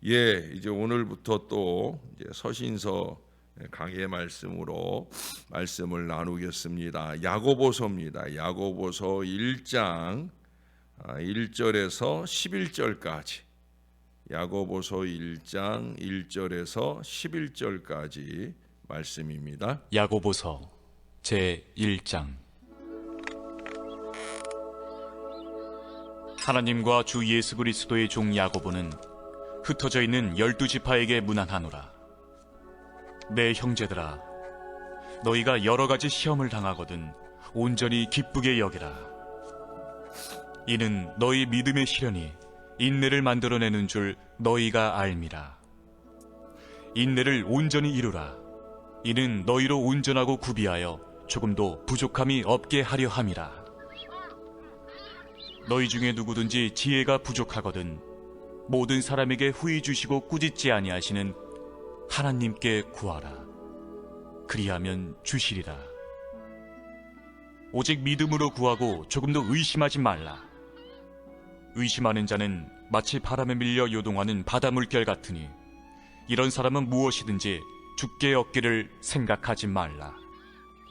이제 오늘부터 또 이제 서신서 강의 말씀으로 말씀을 나누겠습니다. 야고보서입니다. 야고보서 1장 1절에서 11절까지. 야고보서 1장 1절에서 11절까지 말씀입니다. 야고보서 제 1장. 하나님과 주 예수 그리스도의 종 야고보는 흩어져 있는 12지파에게 문안하노라. 내 형제들아, 너희가 여러 가지 시험을 당하거든 온전히 기쁘게 여기라. 이는 너희 믿음의 시련이 인내를 만들어내는 줄 너희가 알미라. 인내를 온전히 이루라. 이는 너희로 온전하고 구비하여 조금도 부족함이 없게 하려 함이라. 너희 중에 누구든지 지혜가 부족하거든 모든 사람에게 후히 주시고 꾸짖지 아니하시는 하나님께 구하라. 그리하면 주시리라. 오직 믿음으로 구하고 조금도 의심하지 말라. 의심하는 자는 마치 바람에 밀려 요동하는 바다 물결 같으니 이런 사람은 무엇이든지 죽게 얻기를 생각하지 말라.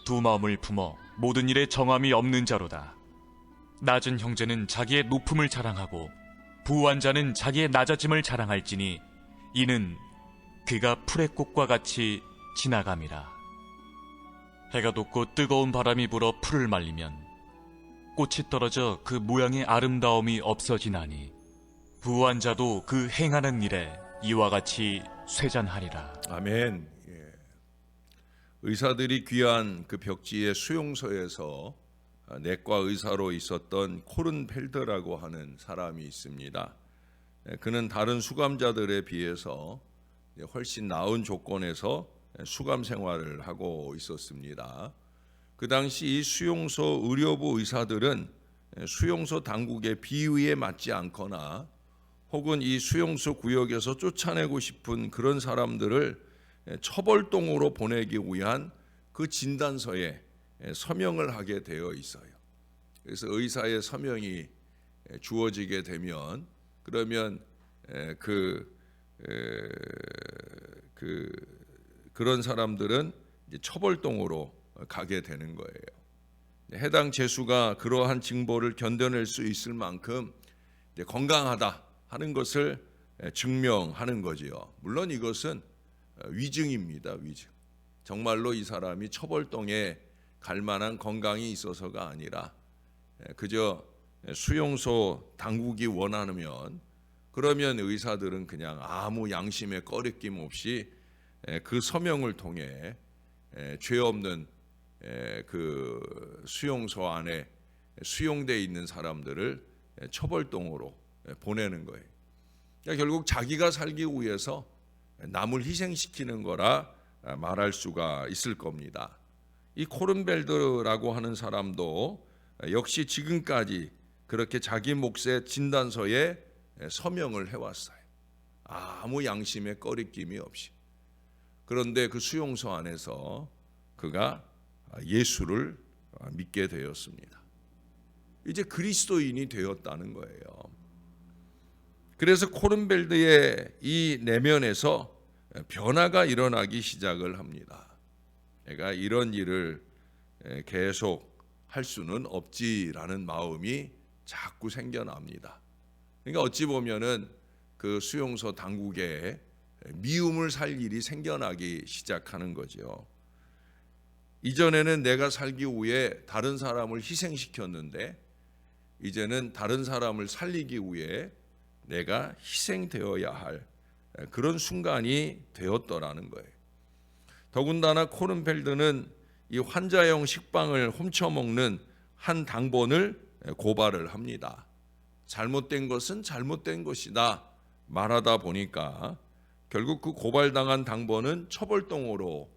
두 마음을 품어 모든 일에 정함이 없는 자로다. 낮은 형제는 자기의 높음을 자랑하고 부한 자는 자기의 낮아짐을 자랑할지니 이는 그가 풀의 꽃과 같이 지나감이라. 해가 돋고 뜨거운 바람이 불어 풀을 말리면 꽃이 떨어져 그 모양의 아름다움이 없어지나니 부한 자도 그 행하는 일에 이와 같이 쇠잔하리라. 아멘. 의사들이 귀한 그 벽지의 수용소에서 내과 의사로 있었던 코른펠더라고 하는 사람이 있습니다. 그는 다른 수감자들에 비해서 훨씬 나은 조건에서 수감 생활을 하고 있었습니다. 그 당시 이 수용소 의료부 의사들은 수용소 당국의 비위에 맞지 않거나 혹은 이 수용소 구역에서 쫓아내고 싶은 그런 사람들을 처벌동으로 보내기 위한 그 진단서에 서명을 하게 되어 있어요. 그래서 의사의 서명이 주어지게 되면 그러면 그런 사람들은 이제 처벌동으로 가게 되는 거예요. 해당 죄수가 그러한 징벌을 견뎌낼 수 있을 만큼 이제 건강하다 하는 것을 증명하는 거지요. 물론 이것은 위증입니다. 위증. 정말로 이 사람이 처벌동에 갈 만한 건강이 있어서가 아니라 그저 수용소 당국이 원하면 그러면 의사들은 그냥 아무 양심의 꺼리낌 없이 그 서명을 통해 죄 없는 그 수용소 안에 수용되어 있는 사람들을 처벌동으로 보내는 거예요. 그러니까 결국 자기가 살기 위해서 남을 희생시키는 거라 말할 수가 있을 겁니다. 이 코른벨드라고 하는 사람도 역시 지금까지 그렇게 자기 몫의 진단서에 서명을 해왔어요. 아무 양심의 꺼리낌이 없이. 그런데 그 수용소 안에서 그가 예수를 믿게 되었습니다. 이제 그리스도인이 되었다는 거예요. 그래서 코른벨드의 이 내면에서 변화가 일어나기 시작을 합니다. 내가 이런 일을 계속 할 수는 없지라는 마음이 자꾸 생겨납니다. 그러니까 어찌 보면은 그 수용소 당국에 미움을 살 일이 생겨나기 시작하는 거죠. 이전에는 내가 살기 위해 다른 사람을 희생시켰는데 이제는 다른 사람을 살리기 위해 내가 희생되어야 할 그런 순간이 되었더라는 거예요. 더군다나 코른펠드는 이 환자용 식빵을 훔쳐먹는 한 당번을 고발을 합니다. 잘못된 것은 잘못된 것이다 말하다 보니까 결국 그 고발당한 당번은 처벌동으로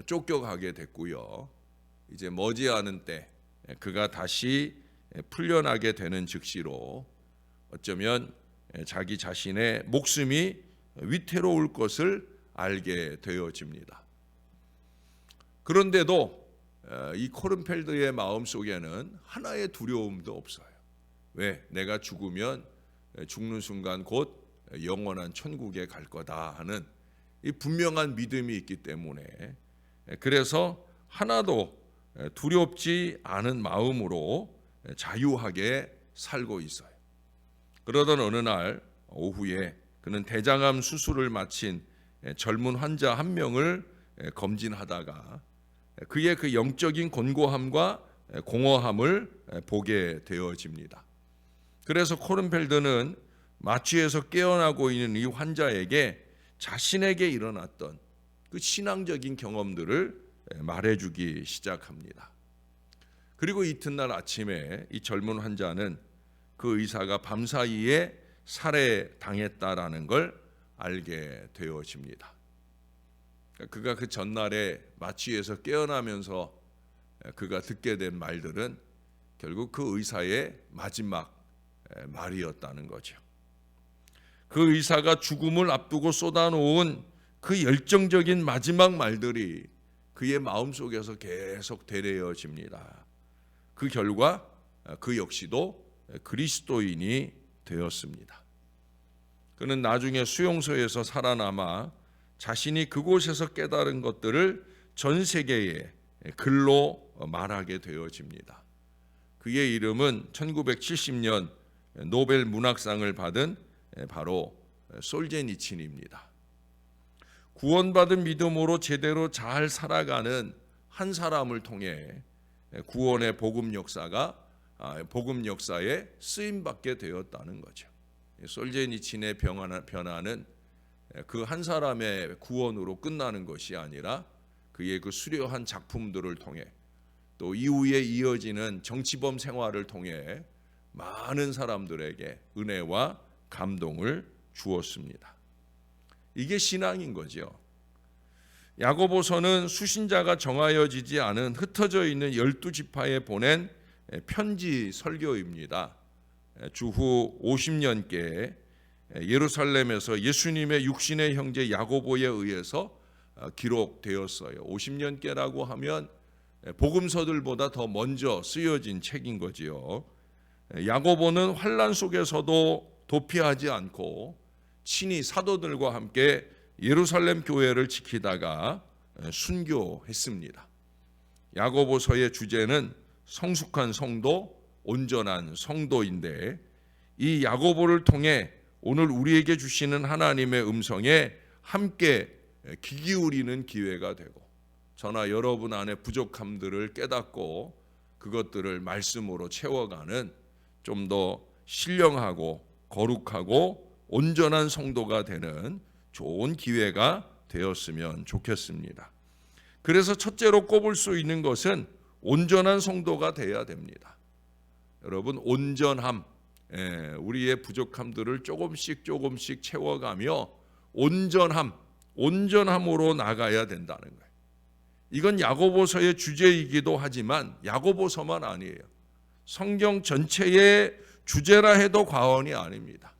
쫓겨가게 됐고요. 이제 머지않은 때 그가 다시 풀려나게 되는 즉시로 어쩌면 자기 자신의 목숨이 위태로울 것을 알게 되어집니다. 그런데도 이 코른펠드의 마음속에는 하나의 두려움도 없어요. 왜? 내가 죽으면 죽는 순간 곧 영원한 천국에 갈 거다 하는 이 분명한 믿음이 있기 때문에 그래서 하나도 두렵지 않은 마음으로 자유하게 살고 있어요. 그러던 어느 날 오후에 그는 대장암 수술을 마친 젊은 환자 한 명을 검진하다가 그의 그 영적인 곤고함과 공허함을 보게 되어집니다. 그래서 코른펠드는 마취에서 깨어나고 있는 이 환자에게 자신에게 일어났던 그 신앙적인 경험들을 말해주기 시작합니다. 그리고 이튿날 아침에 이 젊은 환자는 그 의사가 밤사이에 살해당했다라는 걸 알게 되어집니다. 그가 그 전날에 마취에서 깨어나면서 그가 듣게 된 말들은 결국 그 의사의 마지막 말이었다는 거죠. 그 의사가 죽음을 앞두고 쏟아놓은 그 열정적인 마지막 말들이 그의 마음속에서 계속 되뇌어집니다. 그 결과 그 역시도 그리스도인이 되었습니다. 그는 나중에 수용소에서 살아남아 자신이 그곳에서 깨달은 것들을 전 세계에 글로 말하게 되어집니다. 그의 이름은 1970년 노벨 문학상을 받은 바로 솔제니친입니다. 구원받은 믿음으로 제대로 잘 살아가는 한 사람을 통해 구원의 복음 역사에 쓰임받게 되었다는 거죠. 솔제니친의 변화는 그 한 사람의 구원으로 끝나는 것이 아니라 그의 그 수려한 작품들을 통해 또 이후에 이어지는 정치범 생활을 통해 많은 사람들에게 은혜와 감동을 주었습니다. 이게 신앙인 거죠. 야고보서는 수신자가 정하여지지 않은 흩어져 있는 12지파에 보낸 편지 설교입니다. 주후 50년께 예루살렘에서 예수님의 육신의 형제 야고보에 의해서 기록되었어요. 50년께라고 하면 복음서들보다 더 먼저 쓰여진 책인 거지요. 야고보는 환난 속에서도 도피하지 않고 친히 사도들과 함께 예루살렘 교회를 지키다가 순교했습니다. 야고보서의 주제는 성숙한 성도, 온전한 성도인데 이 야고보를 통해 오늘 우리에게 주시는 하나님의 음성에 함께 귀 기울이는 기회가 되고 저나 여러분 안에 부족함들을 깨닫고 그것들을 말씀으로 채워가는 좀 더 신령하고 거룩하고 온전한 성도가 되는 좋은 기회가 되었으면 좋겠습니다. 그래서 첫째로 꼽을 수 있는 것은 온전한 성도가 되어야 됩니다. 여러분, 온전함, 우리의 부족함들을 조금씩 채워가며 온전함으로 나가야 된다는 거예요. 이건 야고보서의 주제이기도 하지만 야고보서만 아니에요. 성경 전체의 주제라 해도 과언이 아닙니다.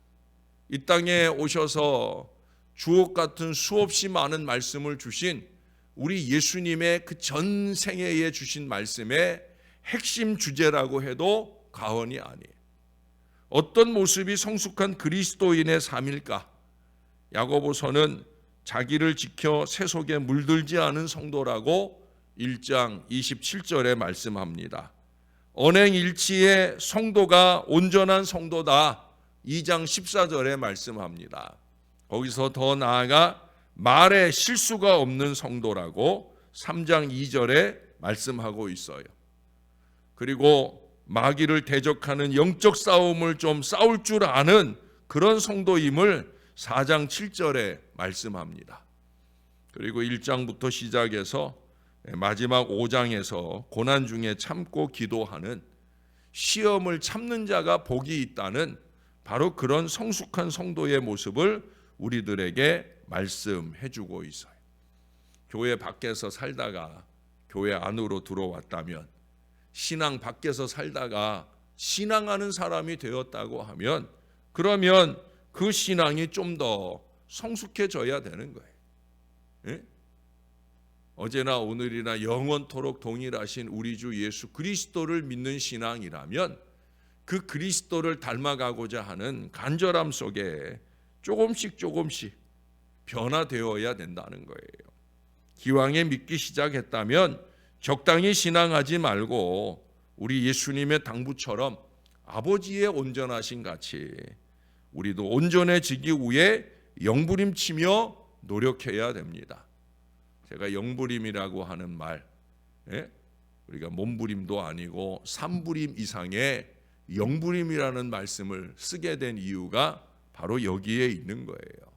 이 땅에 오셔서 주옥 같은 수없이 많은 말씀을 주신 우리 예수님의 그 전생애에 주신 말씀의 핵심 주제라고 해도 과언이 아니에요. 어떤 모습이 성숙한 그리스도인의 삶일까? 야고보서는 자기를 지켜 세속에 물들지 않은 성도라고 1장 27절에 말씀합니다. 언행일치의 성도가 온전한 성도다. 2장 14절에 말씀합니다. 거기서 더 나아가 말에 실수가 없는 성도라고 3장 2절에 말씀하고 있어요. 그리고 마귀를 대적하는 영적 싸움을 좀 싸울 줄 아는 그런 성도임을 4장 7절에 말씀합니다. 그리고 1장부터 시작해서 마지막 5장에서 고난 중에 참고 기도하는 시험을 참는 자가 복이 있다는 바로 그런 성숙한 성도의 모습을 우리들에게 말씀해 주고 있어요. 교회 밖에서 살다가 교회 안으로 들어왔다면, 신앙 밖에서 살다가 신앙하는 사람이 되었다고 하면, 그러면 그 신앙이 좀 더 성숙해져야 되는 거예요. 예? 어제나 오늘이나 영원토록 동일하신 우리 주 예수 그리스도를 믿는 신앙이라면 그 그리스도를 닮아가고자 하는 간절함 속에 조금씩 변화되어야 된다는 거예요. 기왕에 믿기 시작했다면 적당히 신앙하지 말고 우리 예수님의 당부처럼 아버지의 온전하신 같이 우리도 온전해지기 위해 영부림치며 노력해야 됩니다. 제가 영부림이라고 하는 말, 우리가 몸부림도 아니고 삼부림 이상의 영부림이라는 말씀을 쓰게 된 이유가 바로 여기에 있는 거예요.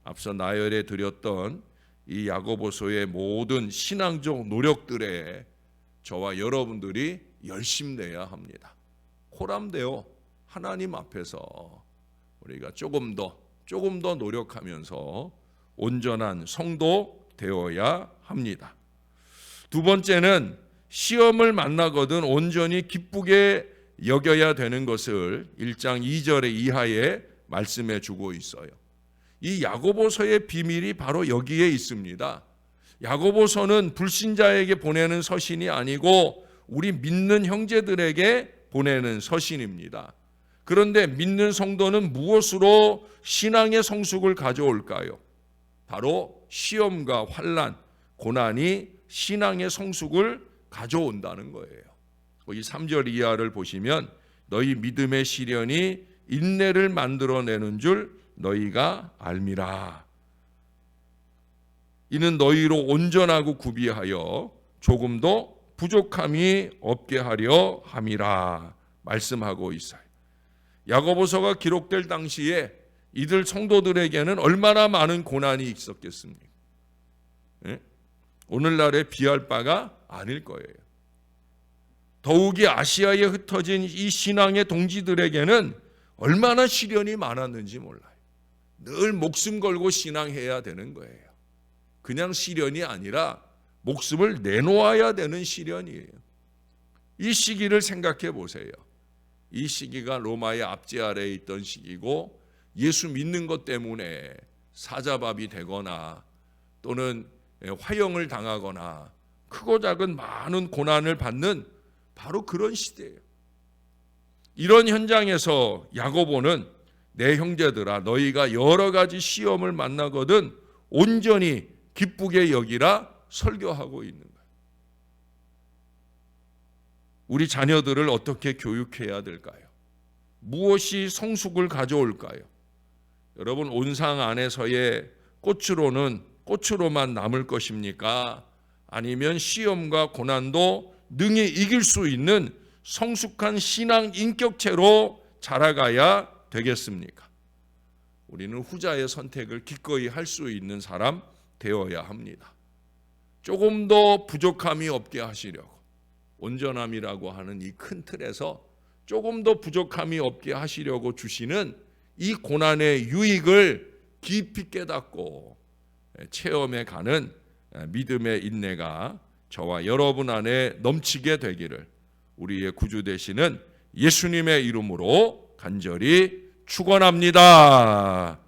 앞서 나열해 드렸던 이 야고보서의 모든 신앙적 노력들에 저와 여러분들이 열심내야 합니다. 코람되어 하나님 앞에서 우리가 조금 더 노력하면서 온전한 성도 되어야 합니다. 두 번째는 시험을 만나거든 온전히 기쁘게 여겨야 되는 것을 1장 2절의 이하에 말씀해 주고 있어요. 이 야고보서의 비밀이 바로 여기에 있습니다. 야고보서는 불신자에게 보내는 서신이 아니고 우리 믿는 형제들에게 보내는 서신입니다. 그런데 믿는 성도는 무엇으로 신앙의 성숙을 가져올까요? 바로 시험과 환난, 고난이 신앙의 성숙을 가져온다는 거예요. 거기 3절 이하를 보시면 너희 믿음의 시련이 인내를 만들어내는 줄 너희가 알미라. 이는 너희로 온전하고 구비하여 조금도 부족함이 없게 하려 함이라 말씀하고 있어요. 야고보서가 기록될 당시에 이들 성도들에게는 얼마나 많은 고난이 있었겠습니까? 오늘날에 비할 바가 아닐 거예요. 더욱이 아시아에 흩어진 이 신앙의 동지들에게는 얼마나 시련이 많았는지 몰라요. 늘 목숨 걸고 신앙해야 되는 거예요. 그냥 시련이 아니라 목숨을 내놓아야 되는 시련이에요. 이 시기를 생각해 보세요. 이 시기가 로마의 압제 아래에 있던 시기고 예수 믿는 것 때문에 사자밥이 되거나 또는 화형을 당하거나 크고 작은 많은 고난을 받는 바로 그런 시대예요. 이런 현장에서 야고보는 내 형제들아 너희가 여러 가지 시험을 만나거든 온전히 기쁘게 여기라 설교하고 있는 거예요. 우리 자녀들을 어떻게 교육해야 될까요? 무엇이 성숙을 가져올까요? 여러분 온상 안에서의 꽃으로만 남을 것입니까? 아니면 시험과 고난도 능히 이길 수 있는 성숙한 신앙 인격체로 자라가야 되겠습니까? 우리는 후자의 선택을 기꺼이 할 수 있는 사람 되어야 합니다. 조금 더 부족함이 없게 하시려고 온전함이라고 하는 이 큰 틀에서 조금 더 부족함이 없게 하시려고 주시는 이 고난의 유익을 깊이 깨닫고 체험해 가는 믿음의 인내가 저와 여러분 안에 넘치게 되기를 우리의 구주 되시는 예수님의 이름으로 간절히 축원합니다.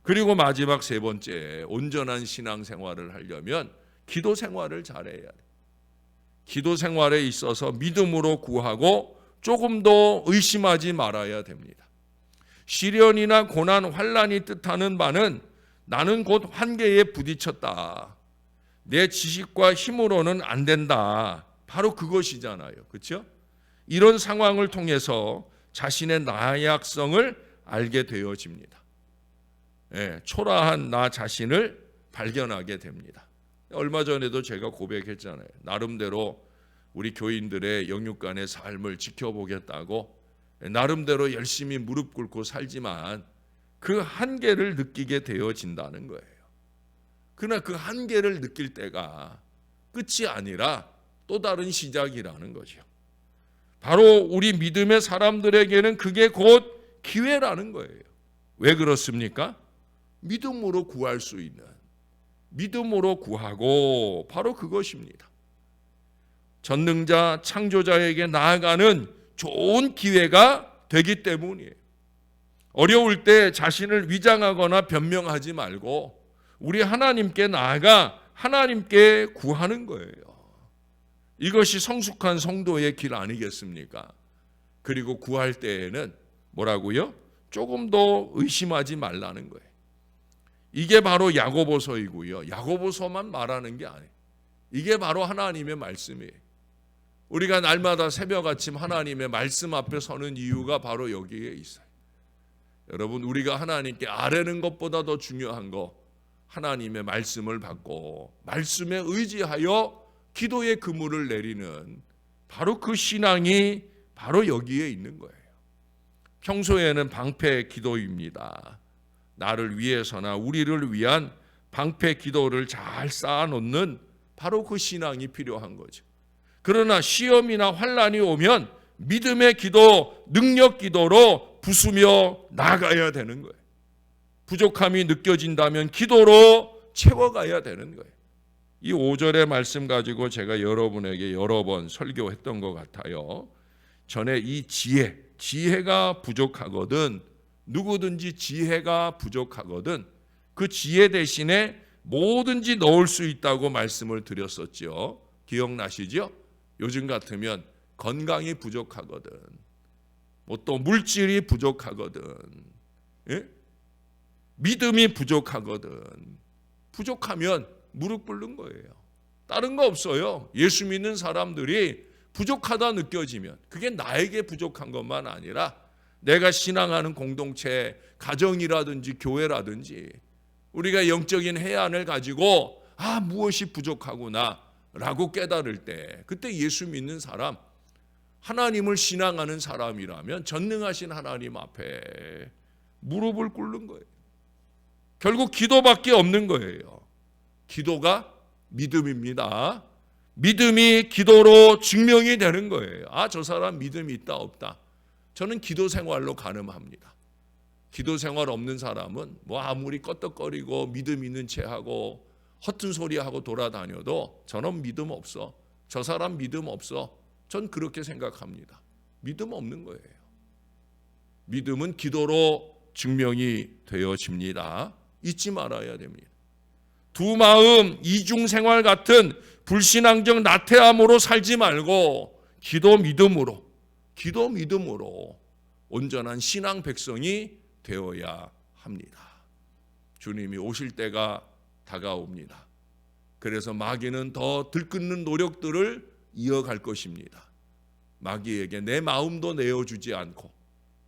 그리고 마지막 세 번째, 온전한 신앙생활을 하려면 기도 생활을 잘해야 돼요. 기도 생활에 있어서 믿음으로 구하고 조금 더 의심하지 말아야 됩니다. 시련이나 고난, 환난이 뜻하는 바는 나는 곧 한계에 부딪혔다. 내 지식과 힘으로는 안 된다. 바로 그것이잖아요. 그렇죠? 이런 상황을 통해서 자신의 나약성을 알게 되어집니다. 초라한 나 자신을 발견하게 됩니다. 얼마 전에도 제가 고백했잖아요. 나름대로 우리 교인들의 영육간의 삶을 지켜보겠다고 나름대로 열심히 무릎 꿇고 살지만 그 한계를 느끼게 되어진다는 거예요. 그러나 그 한계를 느낄 때가 끝이 아니라 또 다른 시작이라는 거죠. 바로 우리 믿음의 사람들에게는 그게 곧 기회라는 거예요. 왜 그렇습니까? 믿음으로 구할 수 있는, 믿음으로 구하고 바로 그것입니다. 전능자 창조자에게 나아가는 좋은 기회가 되기 때문이에요. 어려울 때 자신을 위장하거나 변명하지 말고 우리 하나님께 나아가 하나님께 구하는 거예요. 이것이 성숙한 성도의 길 아니겠습니까? 그리고 구할 때에는 뭐라고요? 조금 더 의심하지 말라는 거예요. 이게 바로 야고보서이고요. 야고보서만 말하는 게 아니에요. 이게 바로 하나님의 말씀이에요. 우리가 날마다 새벽 아침 하나님의 말씀 앞에 서는 이유가 바로 여기에 있어요. 여러분, 우리가 하나님께 아뢰는 것보다 더 중요한 거, 하나님의 말씀을 받고 말씀에 의지하여 기도의 그물을 내리는 바로 그 신앙이 바로 여기에 있는 거예요. 평소에는 방패 기도입니다. 나를 위해서나 우리를 위한 방패 기도를 잘 쌓아놓는 바로 그 신앙이 필요한 거죠. 그러나 시험이나 환난이 오면 믿음의 기도, 능력 기도로 부수며 나가야 되는 거예요. 부족함이 느껴진다면 기도로 채워가야 되는 거예요. 이 5절의 말씀 가지고 제가 여러분에게 여러 번 설교했던 것 같아요. 전에 이 지혜가 부족하거든, 누구든지 지혜가 부족하거든 그 지혜 대신에 뭐든지 넣을 수 있다고 말씀을 드렸었죠. 기억나시죠? 요즘 같으면 건강이 부족하거든, 뭐 또 물질이 부족하거든, 예? 믿음이 부족하거든. 부족하면 무릎 꿇는 거예요. 다른 거 없어요. 예수 믿는 사람들이 부족하다 느껴지면 그게 나에게 부족한 것만 아니라 내가 신앙하는 공동체, 가정이라든지 교회라든지 우리가 영적인 해안을 가지고 무엇이 부족하구나 라고 깨달을 때, 그때 예수 믿는 사람, 하나님을 신앙하는 사람이라면 전능하신 하나님 앞에 무릎을 꿇는 거예요. 결국 기도밖에 없는 거예요. 기도가 믿음입니다. 믿음이 기도로 증명이 되는 거예요. 저 사람 믿음이 있다 없다. 저는 기도 생활로 가늠합니다. 기도 생활 없는 사람은 뭐 아무리 껐덕거리고 믿음 있는 체하고 허튼 소리하고 돌아다녀도 저는 믿음 없어, 저 사람 믿음 없어, 전 그렇게 생각합니다. 믿음 없는 거예요. 믿음은 기도로 증명이 되어집니다. 잊지 말아야 됩니다. 두 마음 이중 생활 같은 불신앙적 나태함으로 살지 말고 기도 믿음으로 온전한 신앙 백성이 되어야 합니다. 주님이 오실 때가 다가옵니다. 그래서 마귀는 더 들끓는 노력들을 이어갈 것입니다. 마귀에게 내 마음도 내어주지 않고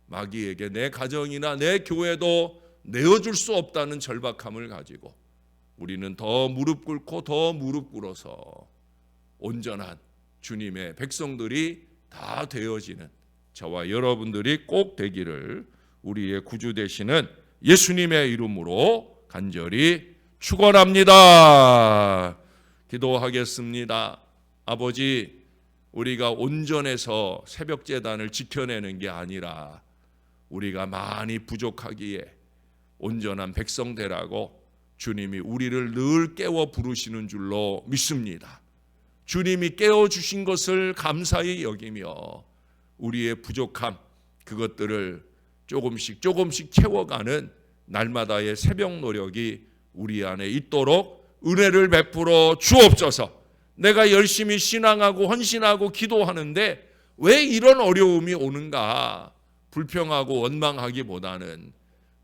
마귀에게 내 가정이나 내 교회도 내어줄 수 없다는 절박함을 가지고 우리는 더 무릎 꿇고 더 무릎 꿇어서 온전한 주님의 백성들이 다 되어지는 저와 여러분들이 꼭 되기를 우리의 구주 되시는 예수님의 이름으로 간절히 축원합니다. 기도하겠습니다. 아버지, 우리가 온전해서 새벽제단을 지켜내는 게 아니라 우리가 많이 부족하기에 온전한 백성 되라고 주님이 우리를 늘 깨워 부르시는 줄로 믿습니다. 주님이 깨워주신 것을 감사히 여기며 우리의 부족함, 그것들을 조금씩 채워가는 날마다의 새벽 노력이 우리 안에 있도록 은혜를 베풀어 주옵소서. 내가 열심히 신앙하고 헌신하고 기도하는데 왜 이런 어려움이 오는가 불평하고 원망하기보다는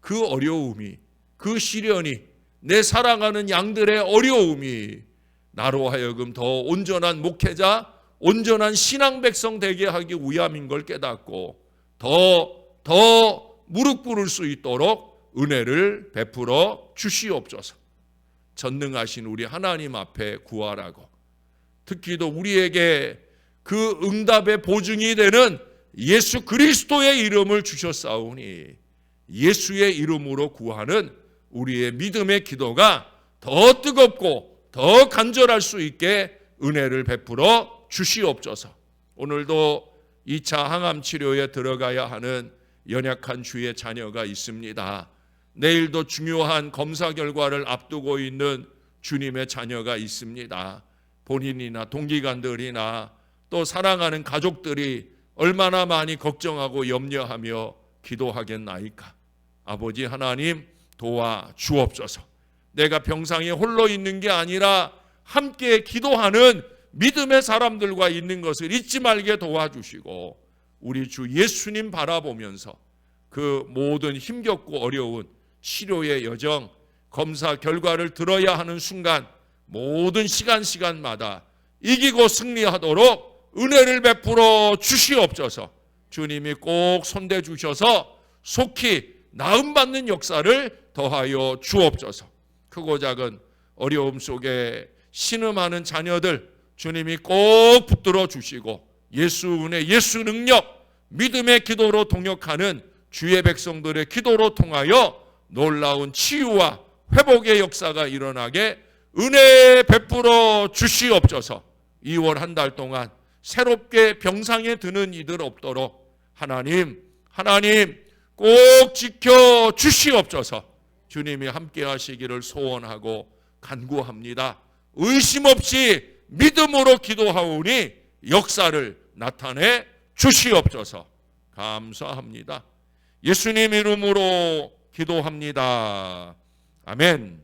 그 어려움이, 그 시련이, 내 사랑하는 양들의 어려움이 나로 하여금 더 온전한 목회자, 온전한 신앙 백성 되게 하기 위함인 걸 깨닫고 더 무릎 꿇을 수 있도록 은혜를 베풀어 주시옵소서. 전능하신 우리 하나님 앞에 구하라고, 특히도 우리에게 그 응답의 보증이 되는 예수 그리스도의 이름을 주셨사오니 예수의 이름으로 구하는 우리의 믿음의 기도가 더 뜨겁고 더 간절할 수 있게 은혜를 베풀어 주시옵소서. 오늘도 2차 항암 치료에 들어가야 하는 연약한 주의 자녀가 있습니다. 내일도 중요한 검사 결과를 앞두고 있는 주님의 자녀가 있습니다. 본인이나 동기간들이나 또 사랑하는 가족들이 얼마나 많이 걱정하고 염려하며 기도하겠나이까. 아버지 하나님 도와 주옵소서. 내가 병상에 홀로 있는 게 아니라 함께 기도하는 믿음의 사람들과 있는 것을 잊지 말게 도와주시고 우리 주 예수님 바라보면서 그 모든 힘겹고 어려운 치료의 여정, 검사 결과를 들어야 하는 순간 모든 시간마다 이기고 승리하도록 은혜를 베풀어 주시옵소서. 주님이 꼭 손대 주셔서 속히 나음받는 역사를 더하여 주옵소서. 크고 작은 어려움 속에 신음하는 자녀들 주님이 꼭 붙들어 주시고 예수 은혜, 예수 능력, 믿음의 기도로 동역하는 주의 백성들의 기도로 통하여 놀라운 치유와 회복의 역사가 일어나게 은혜 베풀어 주시옵소서. 2월 한 달 동안 새롭게 병상에 드는 이들 없도록 하나님 꼭 지켜 주시옵소서. 주님이 함께 하시기를 소원하고 간구합니다. 의심 없이 믿음으로 기도하오니 역사를 나타내 주시옵소서. 감사합니다. 예수님 이름으로 기도합니다. 아멘.